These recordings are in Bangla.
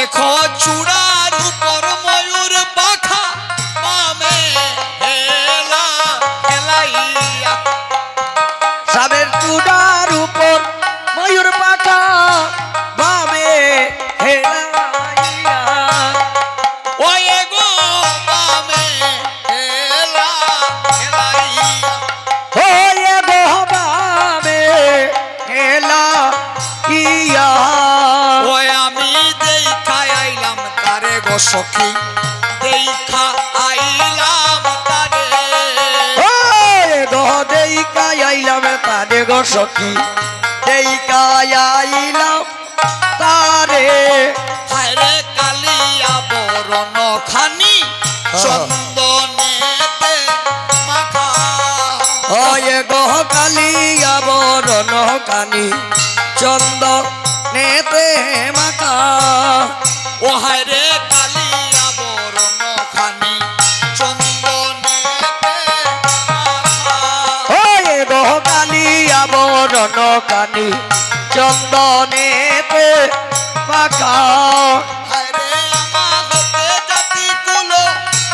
দেখো চূড়ার উপর ময়ূর পাখা বামে হেলা হেলাইয়া সাবের চূড়ার উপর ময়ূর পাখা বামে হেলাইয়া ওয়ে গো বামে হেলা হেলাইয়া হয়ে গো বামে হেলাইয়া ওই আমি দেখা আইলাম তারে গো সখী দেখা আইলাম তারে হয়ে গো দেইকা আইলাম তারে গো সখী দেইকা আইলাম তারে হায়রে কালিয়া বরণ খানি চন্দনেতে মাখা হয়ে গো কালিয়া বরণ কানি চন্দনেতে মাখা ও হায়রে কালিয়া বরণ খানি চন্দনেতে মাখা হয়ে গো কালিয়া বরণ কানি চন্দনেতে মাখা হায়রে আমা হতে জাতি কুলো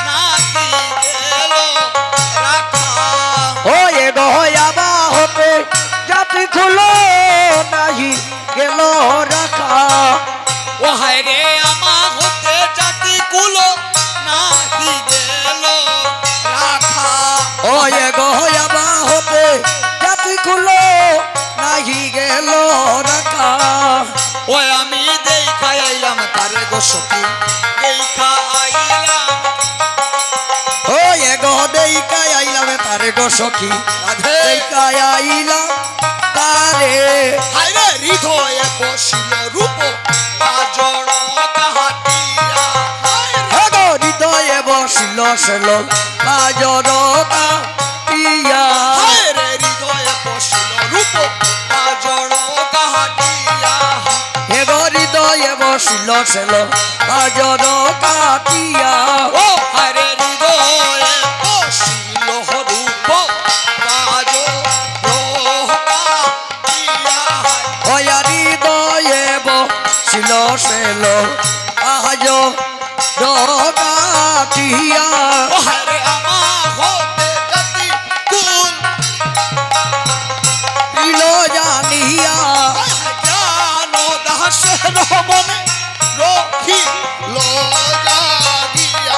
নাকি গেল রাখা হয়ে গো আবা হতে জাতি খুলো নাহি গেল রাখা ও হায়রে আমা হতে জাতি কুলো নাকি গেল রাখা হয়ে গো আবা হতে জাতি খুলো নাহি গেল রাখা ওই আমি দেখা আইলাম তারে গো সখী দেখা আইলাম হয়ে গো দেইকা আইলাম তারে গো সখী রাধে দেইকা আইলাম তারে হায়রে হৃদয়ে বসিল রূপ কাজল কাহাটিয়া হে গো হৃদয়ে বসিল সেল কাজর কাটিয়া হায়রে হৃদয়ে বসিল রূপ কাজল কাহাটিয়া হে গো হৃদয়ে বসিল সেল কাজর কাটিয়া ও হায়রে হৃদয়ে বসিল রূপ কাজল কাহাটিয়া হয়া হৃদয়ে বসিল সেল কাজর কাটিয়া ও হায়রে আমা হতে জাতি কুল দিল জানিয়া জ্ঞান দাসের মনে রখিল জাগিয়া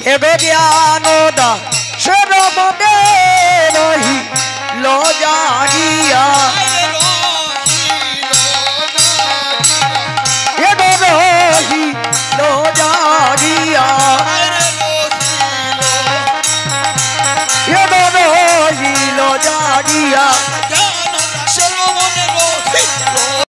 হে গো জ্ঞান দা সের মনে রহি লো জানিয়া হে গো রহি লো জানিয়া হে গো রহি লো জানিয়া